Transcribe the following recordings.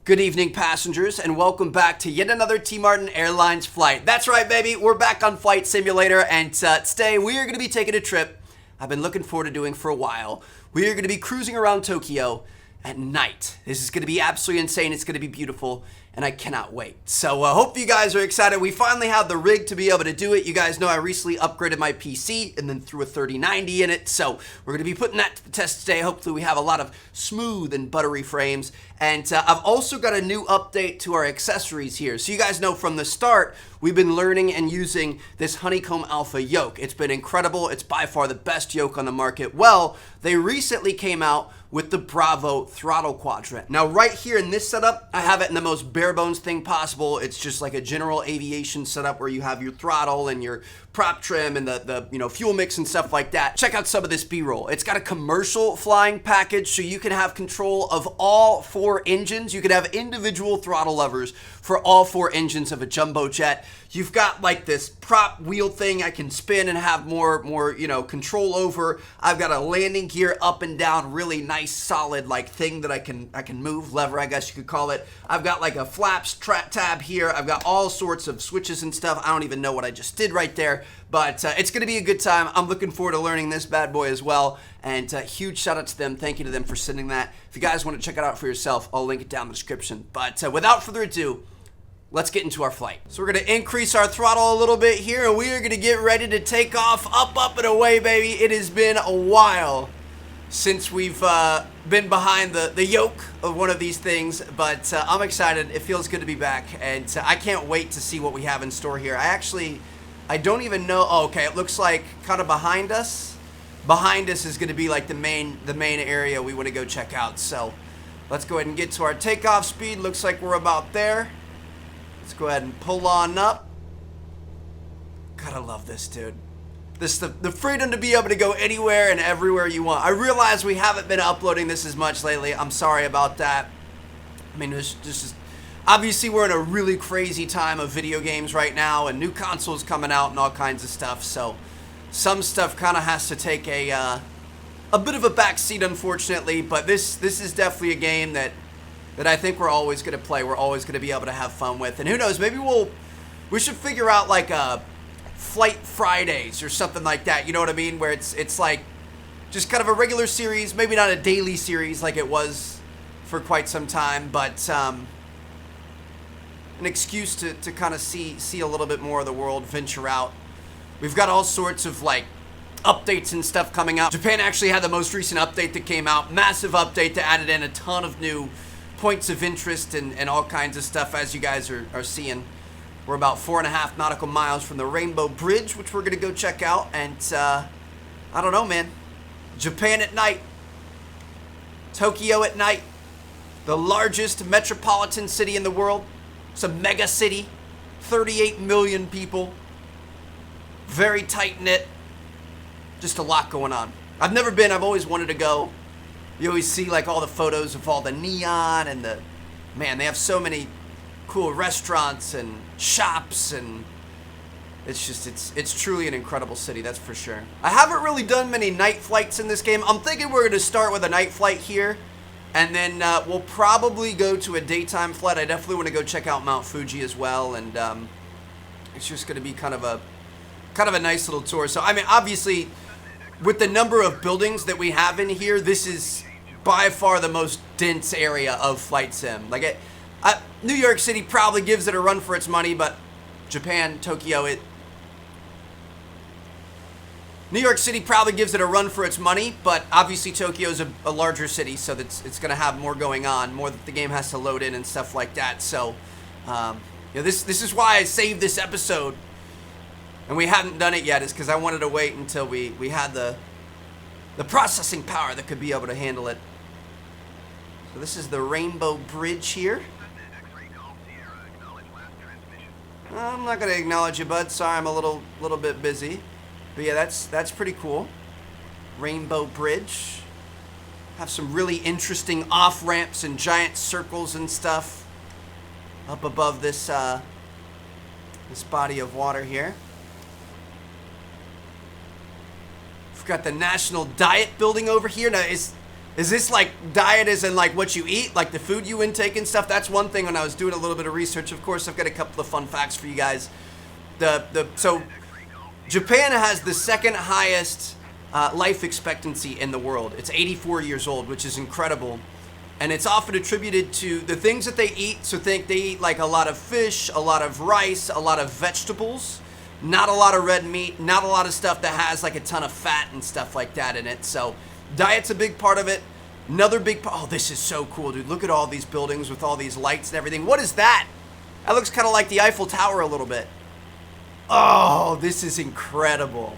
Good evening, passengers, and welcome back to yet another T Martin Airlines flight. That's right, baby. We're back on Flight Simulator, and today we are going to be taking a trip I've been looking forward to doing for a while. We are going to be cruising around Tokyo at night. This is going to be absolutely insane. It's going to be beautiful, and I cannot wait. So I hope you guys are excited. We finally have the rig to be able to do it. You guys know I recently upgraded my PC and then threw a 3090 in it. So we're going to be putting that to the test today. Hopefully we have a lot of smooth and buttery frames. And I've also got a new update to our accessories here. So you guys know from the start, we've been learning and using this Honeycomb Alpha yoke. It's been incredible. It's by far the best yoke on the market. Well, they recently came out with the Bravo throttle quadrant. Now right here in this setup, I have it in the most bare bones thing possible. It's just like a general aviation setup where you have your throttle and your prop trim and the fuel mix and stuff like that. Check out some of this B-roll. It's got a commercial flying package, so you can have control of all four engines. You can have individual throttle levers for all four engines of a jumbo jet. You've got like this prop wheel thing I can spin and have more control over. I've got a landing gear up and down, really nice solid like thing that I can move, lever I guess you could call it. I've got like a flaps tab here. I've got all sorts of switches and stuff. I don't even know what I just did right there, but it's gonna be a good time. I'm looking forward to learning this bad boy as well, and huge shout out to them. Thank you to them for sending that. If you guys want to check it out for yourself, I'll link it down in the description. But without further ado, let's get into our flight. So we're going to increase our throttle a little bit here, and we are going to get ready to take off, up and away, baby. It has been a while since we've been behind the yoke of one of these things, but I'm excited. It feels good to be back, and I can't wait to see what we have in store here. I don't even know. Oh, okay, it looks like kind of behind us. Behind us is going to be like the main area we want to go check out. So let's go ahead and get to our takeoff speed. Looks like we're about there. Let's go ahead and pull on up. God, I love this, dude. The freedom to be able to go anywhere and everywhere you want. I realize we haven't been uploading this as much lately. I'm sorry about that. I mean, obviously we're in a really crazy time of video games right now, and new consoles coming out and all kinds of stuff. So some stuff kind of has to take a bit of a backseat, unfortunately. But this is definitely a game that I think we're always going to play. We're always going to be able to have fun with. And who knows, maybe we should figure out like a Flight Fridays or something like that. You know what I mean? Where it's like just kind of a regular series, maybe not a daily series like it was for quite some time, but an excuse to kind of see a little bit more of the world, venture out. We've got all sorts of like updates and stuff coming out. Japan actually had the most recent update that came out. Massive update that added in a ton of new points of interest and all kinds of stuff, as you guys are seeing. We're about 4.5 nautical miles from the Rainbow Bridge, which we're going to go check out. And I don't know, man. Japan at night. Tokyo at night. The largest metropolitan city in the world. It's a mega city. 38 million people. Very tight-knit. Just a lot going on. I've never been. I've always wanted to go. You always see like all the photos of all the neon and man, they have so many cool restaurants and shops, and it's truly an incredible city, that's for sure. I haven't really done many night flights in this game. I'm thinking we're going to start with a night flight here, and then we'll probably go to a daytime flight. I definitely want to go check out Mount Fuji as well, and it's just going to be kind of a nice little tour. So I mean, obviously, with the number of buildings that we have in here, this is by far the most dense area of Flight Sim. Like New York City probably gives it a run for its money, but Japan, Tokyo, New York City probably gives it a run for its money, but obviously Tokyo is a larger city, so it's going to have more going on, more that the game has to load in and stuff like that. So, this is why I saved this episode, and we hadn't done it yet, is because I wanted to wait until we had the processing power that could be able to handle it. So this is the Rainbow Bridge here. I'm not going to acknowledge you, bud. Sorry, I'm a little bit busy. But yeah, that's pretty cool. Rainbow Bridge. Have some really interesting off-ramps and giant circles and stuff up above this body of water here. We've got the National Diet building over here. Now, Is this like diet as in like what you eat, like the food you intake and stuff? That's one thing when I was doing a little bit of research. Of course, I've got a couple of fun facts for you guys. So Japan has the second highest life expectancy in the world. It's 84 years old, which is incredible. And it's often attributed to the things that they eat. So they eat like a lot of fish, a lot of rice, a lot of vegetables, not a lot of red meat, not a lot of stuff that has like a ton of fat and stuff like that in it. So diet's a big part of it. Another big part. Oh, this is so cool, dude. Look at all these buildings with all these lights and everything. What is that? That looks kind of like the Eiffel Tower a little bit. Oh, this is incredible.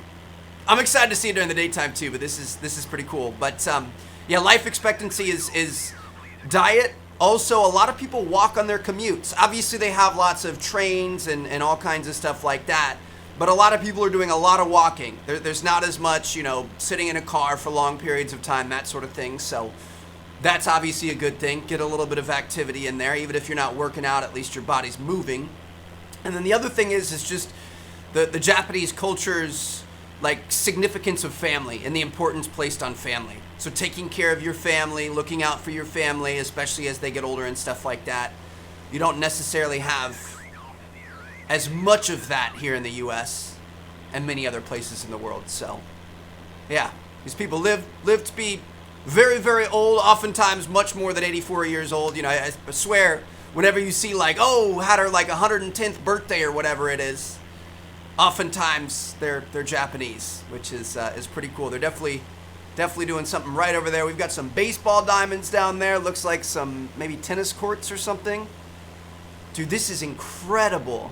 I'm excited to see it during the daytime too, but this is pretty cool. But yeah, life expectancy is diet. Also, a lot of people walk on their commutes. Obviously, they have lots of trains and all kinds of stuff like that. But a lot of people are doing a lot of walking. There's not as much, you know, sitting in a car for long periods of time, that sort of thing. So that's obviously a good thing. Get a little bit of activity in there. Even if you're not working out, at least your body's moving. And then the other thing is just the Japanese culture's like significance of family and the importance placed on family. So taking care of your family, looking out for your family, especially as they get older and stuff like that. You don't necessarily have as much of that here in the US and many other places in the world. So yeah, these people live to be very, very old, oftentimes much more than 84 years old. You know, I swear, whenever you see like, oh, had her like 110th birthday or whatever it is, oftentimes they're Japanese, which is pretty cool. They're definitely doing something right over there. We've got some baseball diamonds down there. Looks like some maybe tennis courts or something. Dude, this is incredible.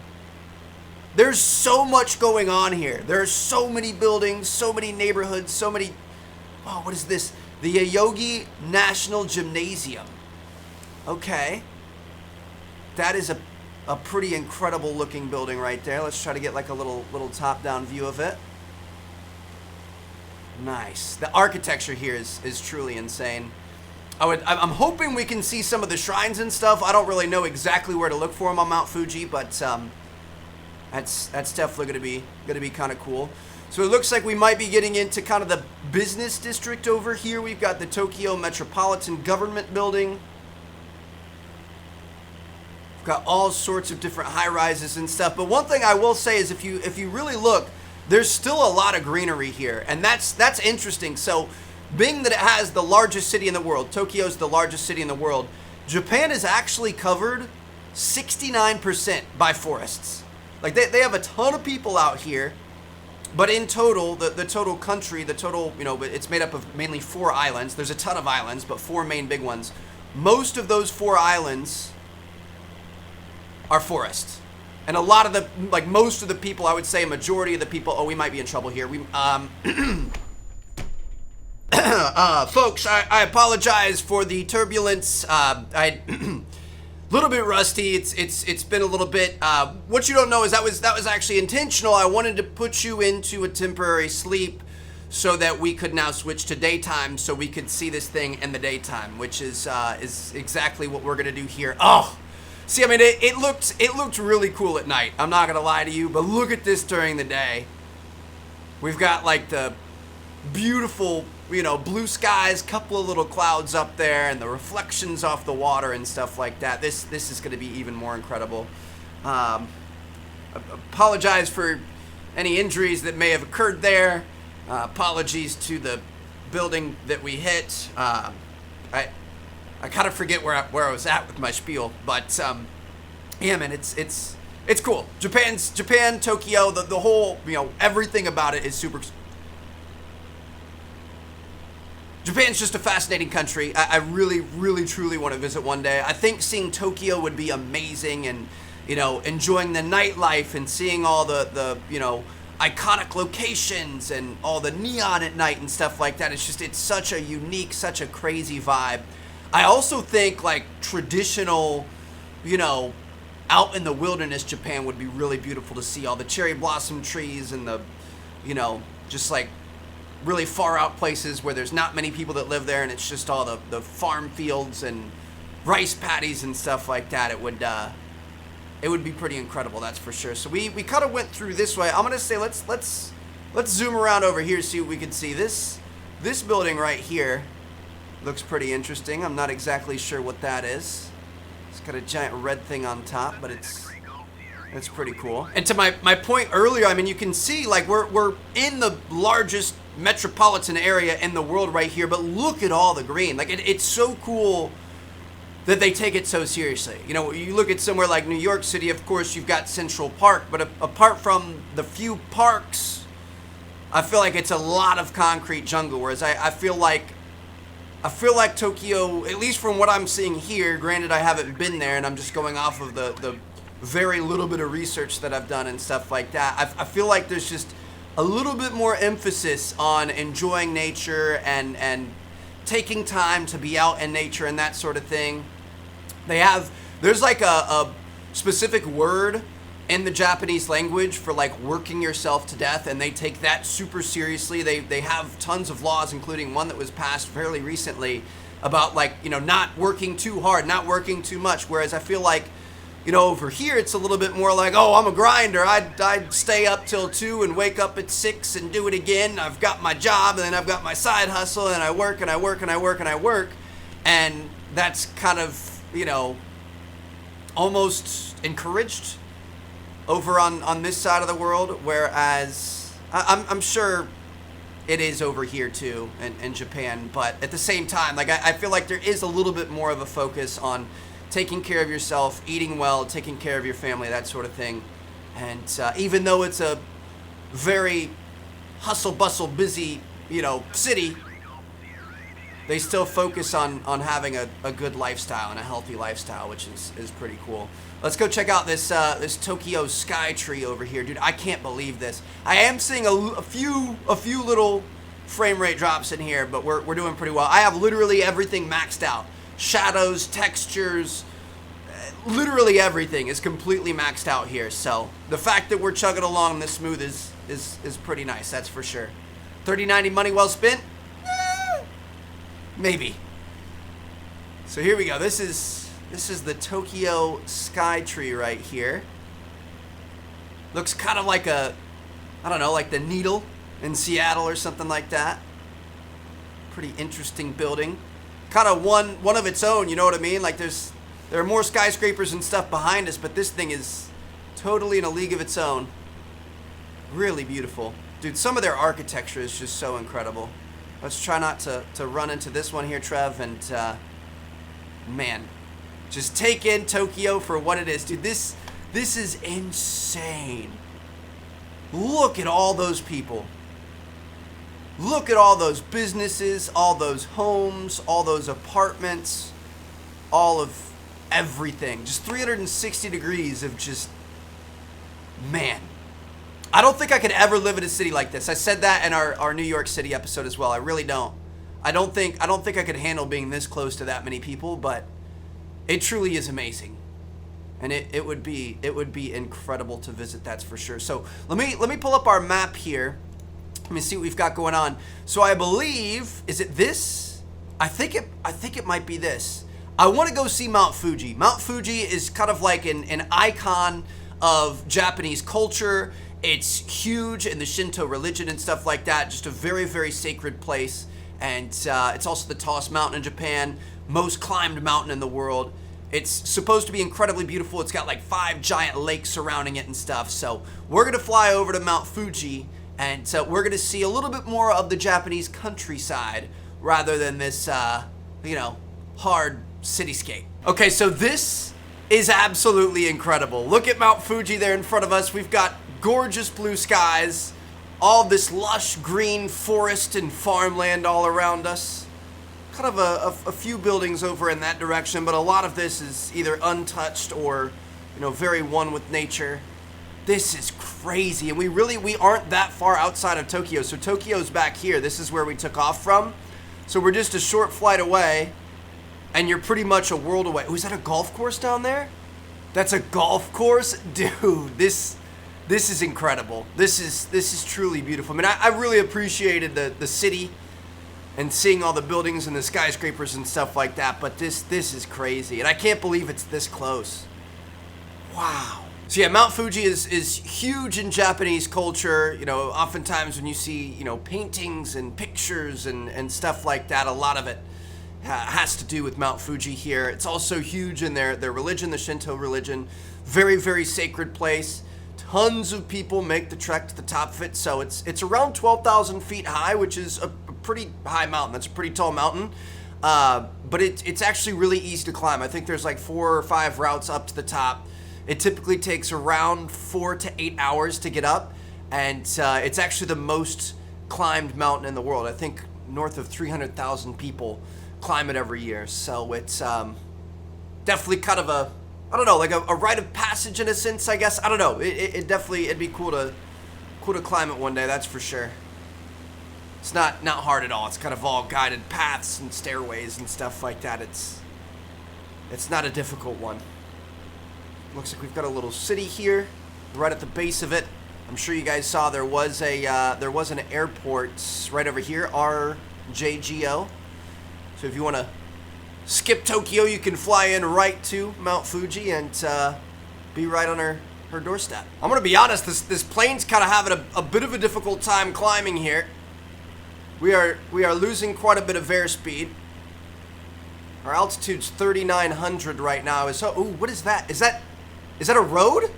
There's so much going on here. There are so many buildings, so many neighborhoods, so many... Oh, what is this? The Yoyogi National Gymnasium. Okay. That is a pretty incredible looking building right there. Let's try to get like a little top-down view of it. Nice. The architecture here is truly insane. I'm hoping we can see some of the shrines and stuff. I don't really know exactly where to look for them on Mount Fuji, but that's definitely gonna be kind of cool. So it looks like we might be getting into kind of the business district over here. We've got the Tokyo Metropolitan Government Building. We've got all sorts of different high-rises and stuff. But one thing I will say is if you really look, there's still a lot of greenery here, and that's interesting. So being that it has the largest city in the world, Tokyo's the largest city in the world, Japan is actually covered 69% by forests. Like they have a ton of people out here, but in total, the total country, you know, it's made up of mainly 4 islands. There's a ton of islands, but 4 main big ones. Most of those 4 islands are forests. And a lot of the, like most of the people, I would say a majority of the people, oh, we might be in trouble here. Folks, I apologize for the turbulence. Little bit rusty. It's been a little bit. What you don't know is that was actually intentional. I wanted to put you into a temporary sleep so that we could now switch to daytime, so we could see this thing in the daytime, which is exactly what we're gonna do here. Oh, see, I mean, it looked really cool at night. I'm not gonna lie to you, but look at this during the day. We've got like the beautiful, you know, blue skies, couple of little clouds up there, and the reflections off the water and stuff like that. This is going to be even more incredible. Apologize for any injuries that may have occurred there. Apologies to the building that we hit. I kind of forget where I was at with my spiel, but yeah, man, it's cool. Japan, Tokyo, the whole, you know, everything about it is super. Japan's just a fascinating country. I really, really, truly want to visit one day. I think seeing Tokyo would be amazing, and, you know, enjoying the nightlife and seeing all the you know, iconic locations and all the neon at night and stuff like that. It's such a unique, such a crazy vibe. I also think like traditional, you know, out in the wilderness Japan would be really beautiful to see. All the cherry blossom trees and the, you know, just like really far out places where there's not many people that live there, and it's just all the farm fields and rice paddies and stuff like that. It would be pretty incredible, that's for sure. So we kind of went through this way. I'm gonna say let's zoom around over here, see what we can see. This building right here Looks pretty interesting. I'm not exactly sure what that is. It's got a giant red thing on top, but it's pretty cool. And to my point earlier, I mean, you can see like we're in the largest metropolitan area in the world right here, but look at all the green. Like it's so cool that they take it so seriously. You know, you look at somewhere like New York City, of course, you've got Central Park, but apart from the few parks, I feel like it's a lot of concrete jungle, whereas I feel like Tokyo, at least from what I'm seeing here, granted I haven't been there and I'm just going off of the very little bit of research that I've done and stuff like that, I feel like there's just a little bit more emphasis on enjoying nature and taking time to be out in nature and that sort of thing. There's like a specific word in the Japanese language for like working yourself to death, and they take that super seriously. They have tons of laws, including one that was passed fairly recently about like, you know, not working too hard, not working too much. Whereas I feel like, you know, over here it's a little bit more like, oh, I'm a grinder. I'd stay up till 2 and wake up at 6 and do it again. I've got my job and then I've got my side hustle and I work and I work and I work and I work. And that's kind of, you know, almost encouraged over on this side of the world, whereas I'm sure it is over here too in Japan, but at the same time, like I feel like there is a little bit more of a focus on taking care of yourself, eating well, taking care of your family, that sort of thing. And even though it's a very hustle bustle busy, you know, city, they still focus on having a good lifestyle and a healthy lifestyle, which is pretty cool. Let's go check out this Tokyo sky tree over here, dude. I can't believe this. I am seeing a few little frame rate drops in here, but we're doing pretty well. I have literally everything maxed out. Shadows, textures, literally everything is completely maxed out here. So the fact that we're chugging along this smooth is pretty nice, that's for sure. 3090 money well spent? Maybe. So here we go. This is the Tokyo sky tree right here. Looks kind of like I don't know, like the Needle in Seattle or something like that. Pretty interesting building. Kind of one of its own, you know what I mean? Like there are more skyscrapers and stuff behind us, but this thing is totally in a league of its own. Really beautiful. Dude, some of their architecture is just so incredible. Let's try not to run into this one here, Trev, and man, just take in Tokyo for what it is. Dude, this is insane. Look at all those people. Look at all those businesses, all those homes, all those apartments, all of everything. Just 360 degrees of just, man. I don't think I could ever live in a city like this. I said that in our New York City episode as well. I really don't. I don't think I could handle being this close to that many people, but it truly is amazing. And it would be incredible to visit, that's for sure. So let me pull up our map here. Let me see what we've got going on. So I believe, is it this? I think it might be this. I want to go see Mount Fuji. Mount Fuji is kind of like an icon of Japanese culture. It's huge in the Shinto religion and stuff like that. Just a very, very sacred place. And it's also the tallest mountain in Japan, most climbed mountain in the world. It's supposed to be incredibly beautiful. It's got like 5 giant lakes surrounding it and stuff. So we're going to fly over to Mount Fuji, and we're going to see a little bit more of the Japanese countryside rather than this, you know, hard cityscape. Okay, so this is absolutely incredible. Look at Mount Fuji there in front of us. We've got gorgeous blue skies, all this lush green forest and farmland all around us. Kind of a few buildings over in that direction, but a lot of this is either untouched or, you know, very one with nature. This is crazy, and we aren't that far outside of Tokyo. So Tokyo's back here. This is where we took off from. So we're just a short flight away, and you're pretty much a world away. Oh, is that a golf course down there? That's a golf course? Dude, this is incredible. This is truly beautiful. I mean, I really appreciated the city and seeing all the buildings and the skyscrapers and stuff like that, but this is crazy, and I can't believe it's this close. Wow. So yeah, Mount Fuji is huge in Japanese culture. You know, oftentimes when you see, you know, paintings and pictures and stuff like that, a lot of it has to do with Mount Fuji here. It's also huge in their religion, the Shinto religion. Very, very sacred place. Tons of people make the trek to the top of it. So it's around 12,000 feet high, which is a pretty high mountain. That's a pretty tall mountain. But it's actually really easy to climb. I think there's like 4 or 5 routes up to the top. It typically takes around 4 to 8 hours to get up. And it's actually the most climbed mountain in the world. I think north of 300,000 people climb it every year. So it's definitely kind of a, I don't know, like a rite of passage in a sense, I guess. I don't know. It'd be cool to climb it one day, that's for sure. It's not hard at all. It's kind of all guided paths and stairways and stuff like that. It's not a difficult one. Looks like we've got a little city here, right at the base of it. I'm sure you guys saw there was an airport right over here, RJGO. So if you want to skip Tokyo, you can fly in right to Mount Fuji and be right on her doorstep. I'm gonna be honest, this plane's kind of having a bit of a difficult time climbing here. We are losing quite a bit of airspeed. Our altitude's 3,900 right now. Ooh, what is that? Is that a road?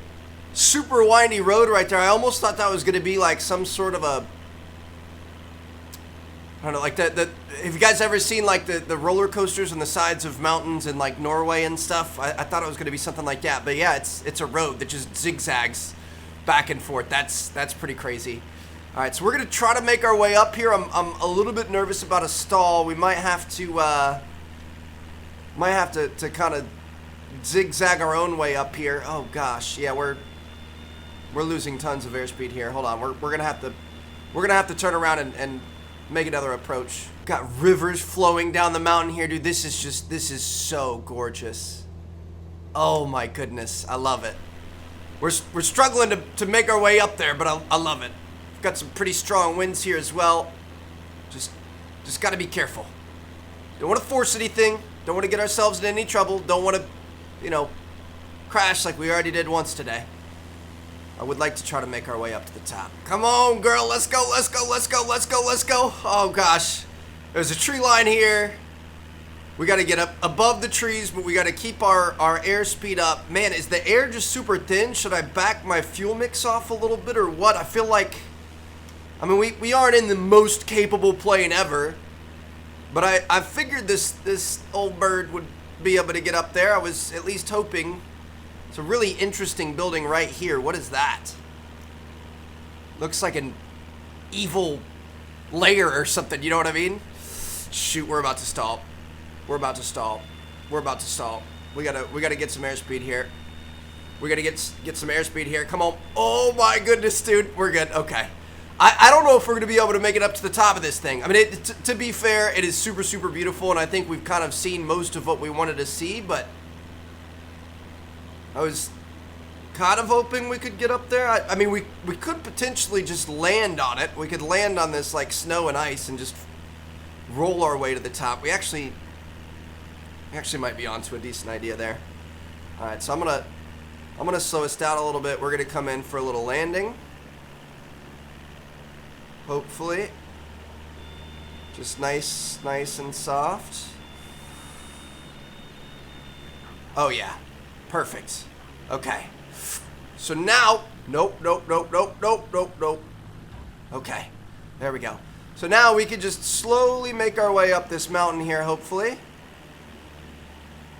Super windy road right there. I almost thought that was gonna be like some sort of a, I don't know, like have you guys ever seen like the roller coasters on the sides of mountains in like Norway and stuff? I thought it was gonna be something like that, but yeah, it's a road that just zigzags back and forth. That's pretty crazy. All right, so we're gonna try to make our way up here. I'm a little bit nervous about a stall. We might have to kind of zigzag our own way up here. Oh gosh, yeah, we're losing tons of airspeed here. Hold on, we're gonna have to turn around and make another approach. Got rivers flowing down the mountain here, dude. This is so gorgeous. Oh my goodness, I love it. We're struggling to make our way up there, but I love it. We've got some pretty strong winds here as well. Just got to be careful. Don't want to force anything. Don't want to get ourselves in any trouble. Don't want to, crash like we already did once today. I would like to try to make our way up to the top. Come on, girl. Let's go, let's go, let's go, let's go, let's go. Oh, gosh. There's a tree line here. We got to get up above the trees, but we got to keep our airspeed up. Man, is the air just super thin? Should I back my fuel mix off a little bit or what? I feel like, I mean, we aren't in the most capable plane ever, but I figured this old bird would be able to get up there. I was at least hoping. It's a really interesting building right here. What is that? Looks like an evil lair or something, you know what I mean? Shoot, we're about to stall. We're about to stall. We're about to stall. We gotta get some airspeed here. We gotta get some airspeed here. Come on. Oh my goodness, dude. We're good. Okay. I don't know if we're gonna be able to make it up to the top of this thing. I mean, to be fair, it is super, super beautiful, and I think we've kind of seen most of what we wanted to see, but I was kind of hoping we could get up there. I mean, we could potentially just land on it. We could land on this like snow and ice and just roll our way to the top. We actually might be onto a decent idea there. All right, so I'm gonna slow us down a little bit. We're gonna come in for a little landing. Hopefully, just nice and soft. Oh yeah. Perfect. Okay. So now, nope. Okay. There we go. So now we can just slowly make our way up this mountain here, hopefully.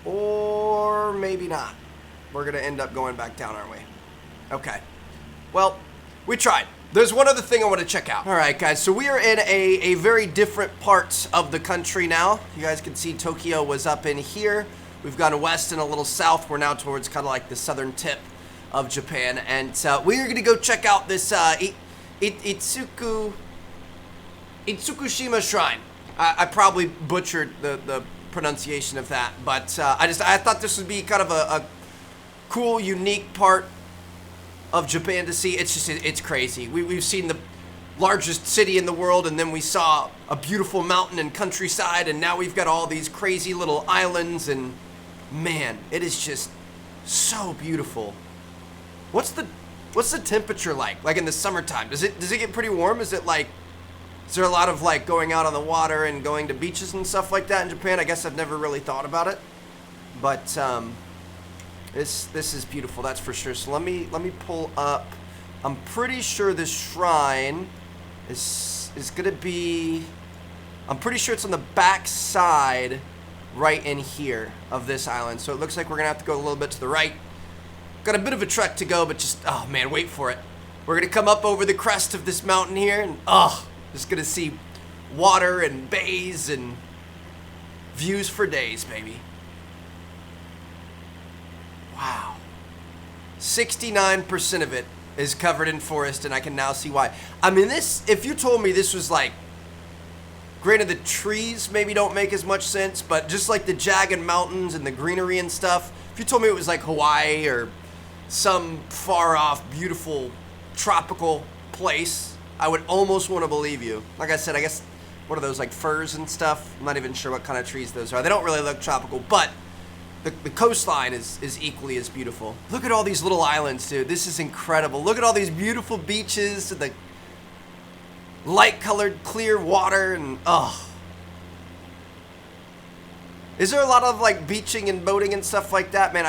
Or maybe not. We're going to end up going back down, aren't we? Okay. Well, we tried. There's one other thing I want to check out. All right, guys. So we are in a very different part of the country now. You guys can see Tokyo was up in here. We've gone west and a little south. We're now towards kind of like the southern tip of Japan. And we're going to go check out this Itsukushima Shrine. I probably butchered the pronunciation of that. But I thought this would be kind of a cool, unique part of Japan to see. It's crazy. We've seen the largest city in the world, and then we saw a beautiful mountain and countryside, and now we've got all these crazy little islands, and man, it is just so beautiful. What's the temperature like in the summertime? Does it get pretty warm? Is it like Is there a lot of like going out on the water and going to beaches and stuff like that in Japan? I guess I've never really thought about it, but this is beautiful, that's for sure. So let me pull up. I'm pretty sure this shrine is gonna be. I'm pretty sure it's on the back side, right in here of this island. So it looks like we're gonna have to go a little bit to the right. Got a bit of a trek to go, but just oh man, wait for it. We're gonna come up over the crest of this mountain here, and just gonna see water and bays and views for days, baby. Wow. 69% of it is covered in forest, and I can now see why. I mean, this, if you told me this was like, granted the trees maybe don't make as much sense, but just like the jagged mountains and the greenery and stuff, if you told me it was like Hawaii or some far off, beautiful, tropical place, I would almost want to believe you. Like I said, I guess, what are those, like firs and stuff? I'm not even sure what kind of trees those are. They don't really look tropical, but the coastline is equally as beautiful. Look at all these little islands, dude. This is incredible. Look at all these beautiful beaches, the light-colored, clear water, and Is there a lot of like beaching and boating and stuff like that, man?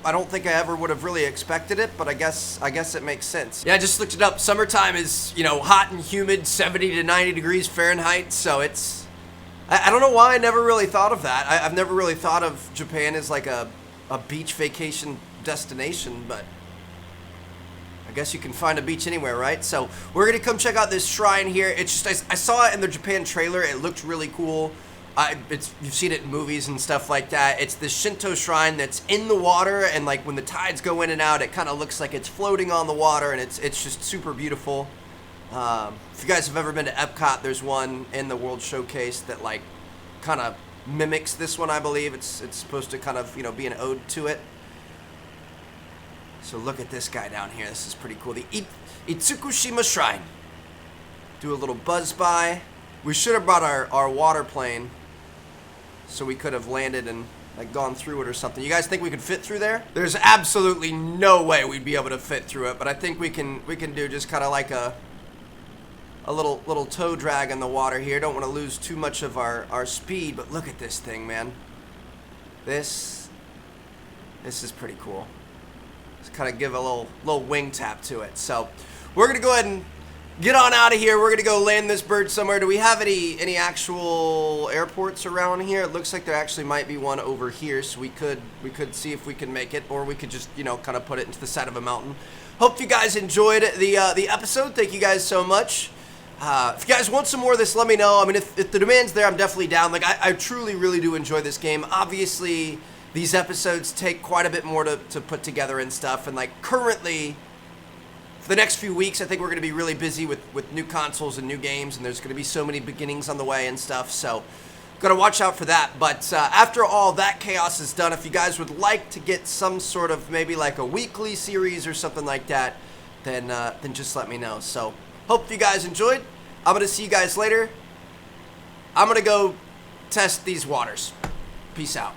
I don't think I ever would have really expected it, but I guess it makes sense. Yeah, I just looked it up. Summertime is, you know, hot and humid, 70 to 90 degrees Fahrenheit, so it's... I don't know why I never really thought of that. I've never really thought of Japan as like a beach vacation destination, but I guess you can find a beach anywhere, right? So we're gonna come check out this shrine here. It's just, I saw it in the Japan trailer. It looked really cool. You've seen it in movies and stuff like that. It's the Shinto shrine that's in the water, and like when the tides go in and out, it kind of looks like it's floating on the water, and it's just super beautiful. If you guys have ever been to Epcot, there's one in the World Showcase that like kind of mimics this one, I believe. It's supposed to kind of, you know, be an ode to it. So look at this guy down here. This is pretty cool. The Itsukushima Shrine. Do a little buzz by. We should have brought our water plane, so we could have landed and like gone through it or something. You guys think we could fit through there? There's absolutely no way we'd be able to fit through it, but I think we can do just kind of like a little toe drag in the water here. Don't want to lose too much of our speed, but look at this thing, man. This is pretty cool. Just kind of give a little wing tap to it. So we're gonna go ahead and get on out of here. We're gonna go land this bird somewhere. Do we have any actual airports around here? It looks like there actually might be one over here, so we could see if we can make it, or we could just, you know, kind of put it into the side of a mountain. Hope you guys enjoyed the episode. Thank you guys so much. If you guys want some more of this, let me know. I mean, if the demand's there, I'm definitely down. Like, I truly, really do enjoy this game. Obviously, these episodes take quite a bit more to put together and stuff. And, like, currently, for the next few weeks, I think we're going to be really busy with new consoles and new games. And there's going to be so many beginnings on the way and stuff. So, got to watch out for that. But after all that chaos is done, if you guys would like to get some sort of maybe like a weekly series or something like that, then just let me know. So, hope you guys enjoyed. I'm going to see you guys later. I'm going to go test these waters. Peace out.